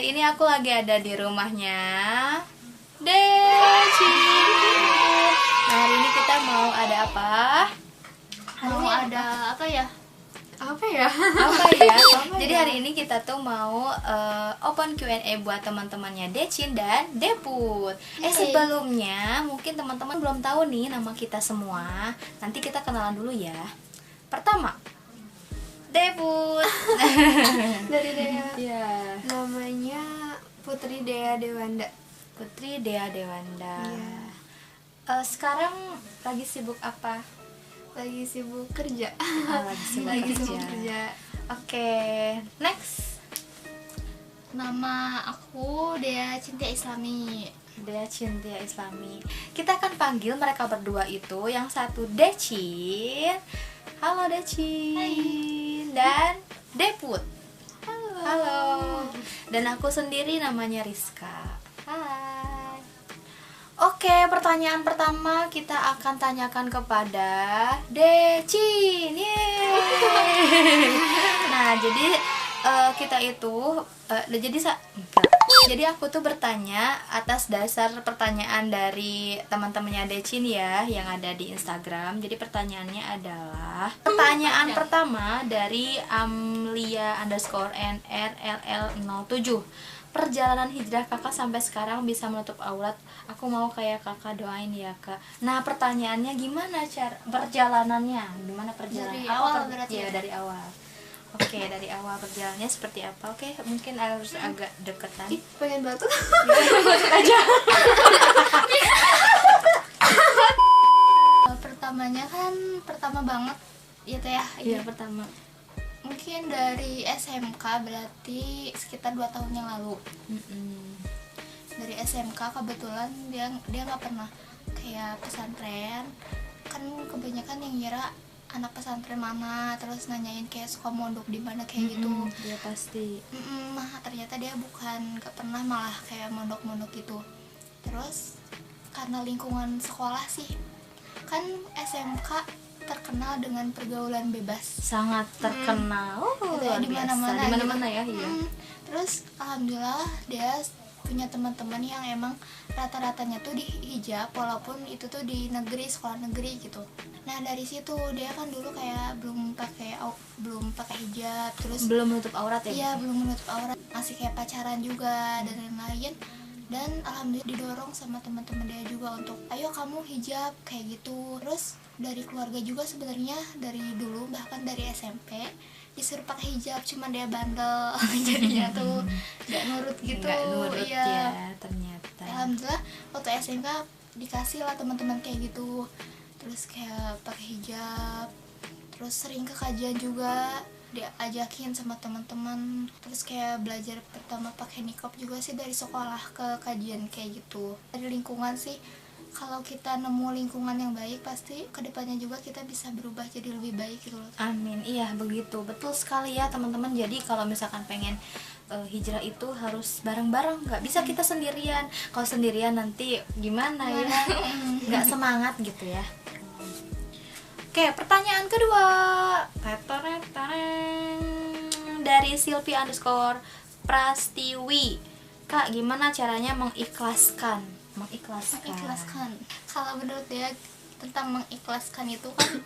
hari ini aku lagi ada di rumahnya Deci. Nah, hari ini kita mau ada apa? Mau ada apa ya? Apa ya? Jadi hari ini kita tuh mau open Q&A buat teman-temannya Decin dan Deput. Sebelumnya mungkin teman-teman belum tahu nih nama kita semua. Nanti kita kenalan dulu ya. Pertama, Deput. Dari Dea. Iya. Namanya Putri Dea Dewanda. Putri Dea Dewanda. Iya. Sekarang lagi sibuk apa? Lagi sibuk kerja. Lagi sibuk kerja. Oke, next. Nama aku Dea Cintia Islami. Dea Cintia Islami. Kita akan panggil mereka berdua itu. Yang satu Decin. Halo Decin. Hai. Dan Deput. Halo. Halo. Dan aku sendiri namanya Rizka. Hai. Oke, pertanyaan pertama kita akan tanyakan kepada Decin. Yeay. Nah, jadi kita itu jadi aku tuh bertanya atas dasar pertanyaan dari teman-temannya Decin ya, yang ada di Instagram. Jadi pertanyaannya adalah pertanyaan pertama dari Amlia_NRLL07. Perjalanan hijrah kakak sampai sekarang bisa menutup aurat. Aku mau kayak kakak, doain ya kak. Nah, pertanyaannya gimana cara perjalanannya? Gimana perjalanan? Dari awal berarti ya? ya? Dari awal. Oke, dari awal perjalanannya seperti apa? Oke, mungkin harus agak deketan. Ih, pengen batuk. Pertamanya kan pertama banget ya teh ya. Iya, pertama. Mungkin dari SMK, berarti sekitar 2 tahun yang lalu. Dari SMK kebetulan dia nggak pernah kayak pesantren. Kan kebanyakan yang ngira anak pesantren mana, terus nanyain kayak suka mondok di mana kayak gitu. Iya pasti. Nah, ternyata dia nggak pernah malah kayak mondok-mondok gitu. Terus karena lingkungan sekolah sih, kan SMK terkenal dengan pergaulan bebas, Sangat terkenal. gitu ya, Luar di biasa. mana-mana Di mana-mana gitu. ya, iya. Terus alhamdulillah dia punya teman-teman yang emang rata-ratanya tuh di hijab, walaupun itu tuh di negeri, sekolah negeri gitu. Nah, dari situ dia kan dulu kayak belum pakai hijab, terus Belum menutup aurat ya? iya, belum menutup aurat, masih kayak pacaran juga dan lain-lain. Dan alhamdulillah didorong sama teman-teman dia juga untuk ayo kamu hijab kayak gitu. Terus dari keluarga juga sebenarnya dari dulu, bahkan dari SMP disuruh pakai hijab, cuma dia bandel jadinya tuh nggak nurut gitu. Nggak nurut Iya. ya ternyata. Alhamdulillah waktu SMK dikasih lah teman-teman kayak gitu, terus kayak pakai hijab, terus sering ke kajian juga diajakin sama teman-teman. Terus kayak belajar pertama pakai niqab juga sih dari sekolah ke kajian kayak gitu. Dari lingkungan sih, kalau kita nemu lingkungan yang baik, pasti kedepannya juga kita bisa berubah jadi lebih baik gitu loh. Amin. Iya, begitu. Betul sekali ya, teman-teman. Jadi kalau misalkan pengen hijrah itu harus bareng-bareng, nggak bisa kita sendirian. Kalau sendirian nanti gimana ya? Nggak semangat gitu ya. Oke, pertanyaan kedua. Dari Silvi_Prastiwi. Kak, gimana caranya mengikhlaskan? Mengikhlaskan. Kalau menurut dia tentang mengikhlaskan itu kan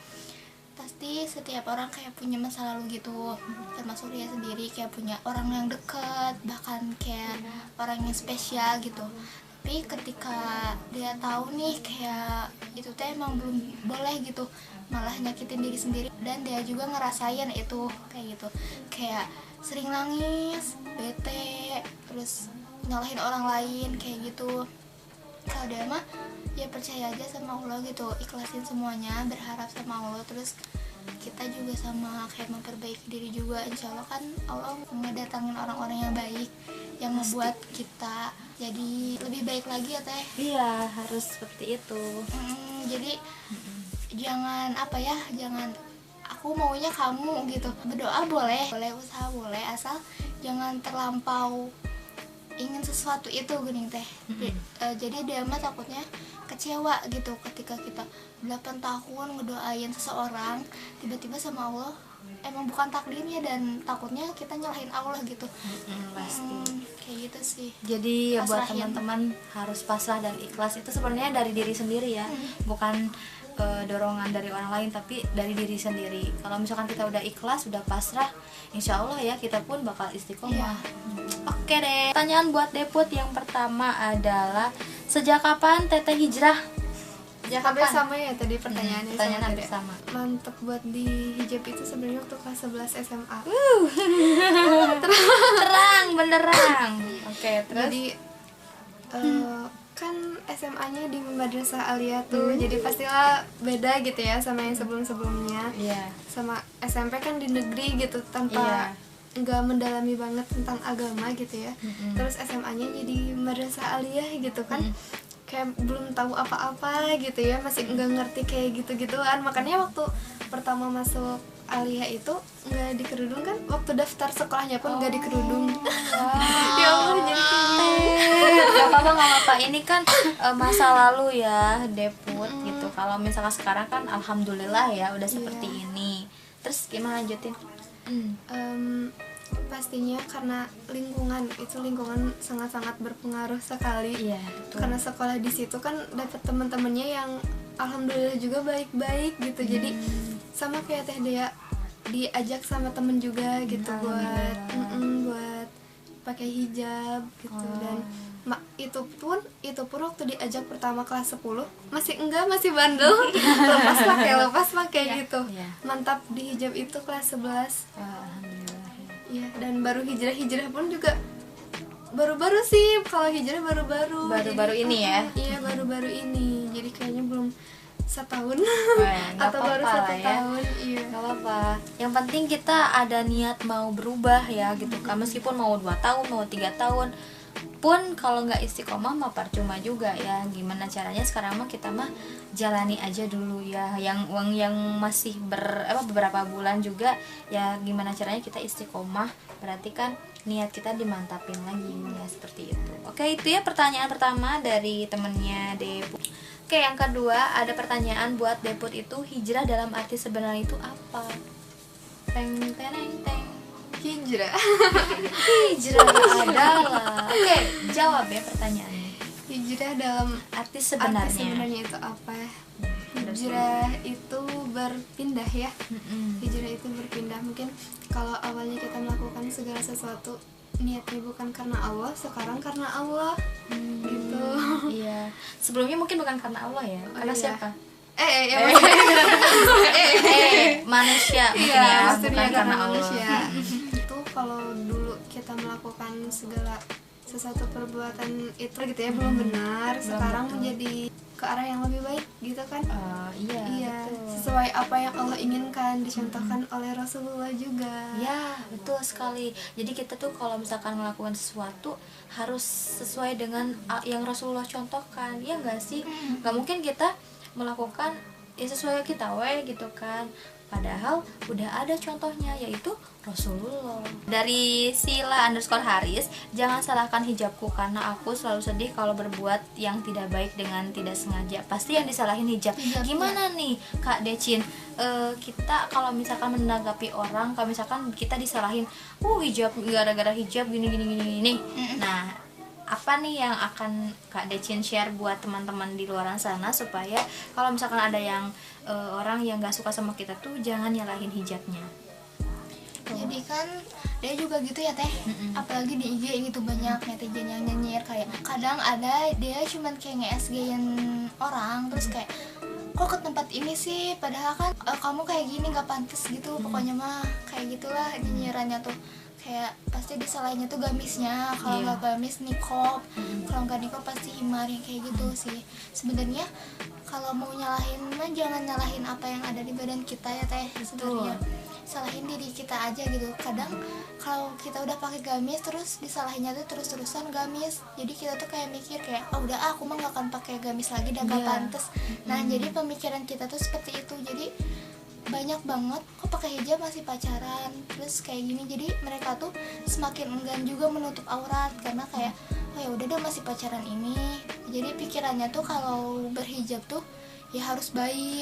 pasti setiap orang kayak punya masa lalu gitu, termasuk dia sendiri kayak punya orang yang dekat, bahkan kayak orang yang spesial gitu. Tapi ketika dia tahu nih kayak itu teh emang belum boleh gitu, malah nyakitin diri sendiri, dan dia juga ngerasain itu kayak gitu, kayak sering nangis, bete, terus nyalahin orang lain kayak gitu. Kalau dia mah ya percaya aja sama Allah gitu, ikhlasin semuanya, berharap sama Allah. Terus kita juga sama kayak memperbaiki diri juga, insya Allah kan Allah mendatangin orang-orang yang baik yang membuat kita jadi lebih baik lagi ya teh. Iya, harus seperti itu. Jadi jangan jangan aku maunya kamu gitu. Berdoa boleh, usaha boleh, asal jangan terlampau ingin sesuatu itu gini teh. Jadi dia mah takutnya kecewa gitu ketika kita 8 tahun ngedoain seseorang, tiba-tiba sama Allah emang bukan takdirnya, dan takutnya kita nyalahin Allah gitu. Pasti. Kayak gitu sih. Jadi ya buat Pasrahin. teman-teman harus pasrah dan ikhlas, itu sebenarnya dari diri sendiri ya, bukan dorongan dari orang lain, tapi dari diri sendiri. Kalau misalkan kita udah ikhlas, udah pasrah, insya Allah ya kita pun bakal istiqomah. Oke deh. Pertanyaan buat Deput yang pertama adalah, sejak kapan Teteh hijrah? Sejak Hampir kapan? sama ya tadi pertanyaannya. Pertanyaan sama hampir Dede. sama. Mantep buat di hijab itu sebenarnya waktu kelas 11 SMA. Terang benderang. Oke, terus Jadi kan SMA-nya di Madrasah Aliyah tuh, jadi pastilah beda gitu ya sama yang sebelum-sebelumnya. iya. Sama SMP kan di negeri gitu, tanpa nggak mendalami banget tentang agama gitu ya. Terus SMA-nya jadi Madrasah Aliyah gitu kan, kayak belum tahu apa-apa gitu ya, masih nggak ngerti kayak gitu-gituan. Makanya waktu pertama masuk Aliyah itu nggak dikerudung kan, waktu daftar sekolahnya pun nggak dikerudung. Ya Allah, jadi kayak gini. Gak apa-apa, ini kan masa lalu ya Deput gitu. Kalau misalkan sekarang kan alhamdulillah ya udah seperti ini. Terus gimana lanjutin? Pastinya karena lingkungan sangat-sangat berpengaruh sekali. Iya, betul. Karena sekolah di situ kan dapat teman-temannya yang alhamdulillah juga baik-baik gitu. Jadi sama kayak Teh Dea, diajak sama temen juga gitu buat buat pakai hijab gitu. Dan itu pun waktu diajak pertama kelas 10 masih bandel. lepas pakai gitu. Mantap di hijab itu kelas 11. Alhamdulillah. Ya, dan baru hijrah pun juga baru-baru sih. Kalau hijrah baru-baru. Baru-baru ini ya? Iya, baru-baru ini. Jadi kayaknya belum setahun Nggak atau baru apa-apa 1 lah ya. tahun. Iya. Gak apa-apa. Yang penting kita ada niat mau berubah ya gitu kan. Meskipun mau 2 tahun, mau 3 tahun pun kalau nggak istiqomah mah percuma juga ya. Gimana caranya sekarang mah kita mah jalani aja dulu ya. Yang masih beberapa bulan juga ya, gimana caranya kita istiqomah, berarti kan niat kita dimantapin lagi ya, seperti itu. Oke, itu ya pertanyaan pertama dari temennya Deput. Oke, yang kedua ada pertanyaan buat Deput, itu hijrah dalam arti sebenarnya itu apa? Teng teneng teng. Hijrah. Hijrah adalah. Oke, jawab ya pertanyaannya. Hijrah dalam Arti arti sebenarnya. sebenarnya itu apa? Hijrah itu berpindah ya. Hijrah itu berpindah. Mungkin kalau awalnya kita melakukan segala sesuatu niatnya bukan karena Allah, sekarang karena Allah gitu. Iya. Sebelumnya mungkin bukan karena Allah ya. Karena iya. siapa? Manusia mungkin Iya, ya, maksudnya bukan karena Allah. manusia. Itu kalau dulu kita melakukan segala sesuatu perbuatan itu gitu ya belum benar, sekarang betul. menjadi ke arah yang lebih baik gitu kan. Iya, betul. Sesuai apa yang Allah inginkan, dicontohkan oleh Rasulullah juga. Ya, betul sekali. Jadi kita tuh kalau misalkan melakukan sesuatu harus sesuai dengan yang Rasulullah contohkan. Ya enggak sih? Enggak mungkin kita melakukan ya sesuai kita gitu kan. Padahal udah ada contohnya, yaitu Rasulullah. Dari Sila_Haris, jangan salahkan hijabku karena aku selalu sedih kalau berbuat yang tidak baik dengan tidak sengaja. Pasti yang disalahin hijab. Gimana nih Kak Decin? Kita kalau misalkan menanggapi orang, kalau misalkan kita disalahin, hijab gara-gara hijab gini. Nah, apa nih yang akan Kak Decin share buat teman-teman di luar sana, supaya kalau misalkan ada yang orang yang gak suka sama kita tuh jangan nyalahin hijabnya. Jadi kan dia juga gitu ya Teh. Apalagi di IG gitu banyak netizen yang nyinyir, kayak kadang ada dia cuman kayak nge-SG-in orang, terus kayak kok ke tempat ini sih, padahal kan kamu kayak gini gak pantas gitu. Pokoknya mah kayak gitulah nyinyirannya tuh. Kayak pasti disalahinnya tuh gamisnya, kalau nggak gamis niqab, kalau nggak niqab pasti himar, yang kayak gitu sih. Sebenarnya kalau mau nyalahin mah jangan nyalahin apa yang ada di badan kita ya Teh. Sebenarnya salahin diri kita aja gitu. Kadang kalau kita udah pakai gamis terus disalahinnya tuh terus-terusan gamis, jadi kita tuh kayak mikir kayak udah aku mah nggak akan pakai gamis lagi dan gak pantas. Nah jadi pemikiran kita tuh seperti itu. Jadi banyak banget kok pakai hijab masih pacaran terus kayak gini, jadi mereka tuh semakin enggan juga menutup aurat karena kayak ya udah deh masih pacaran ini. Jadi pikirannya tuh kalau berhijab tuh ya harus baik.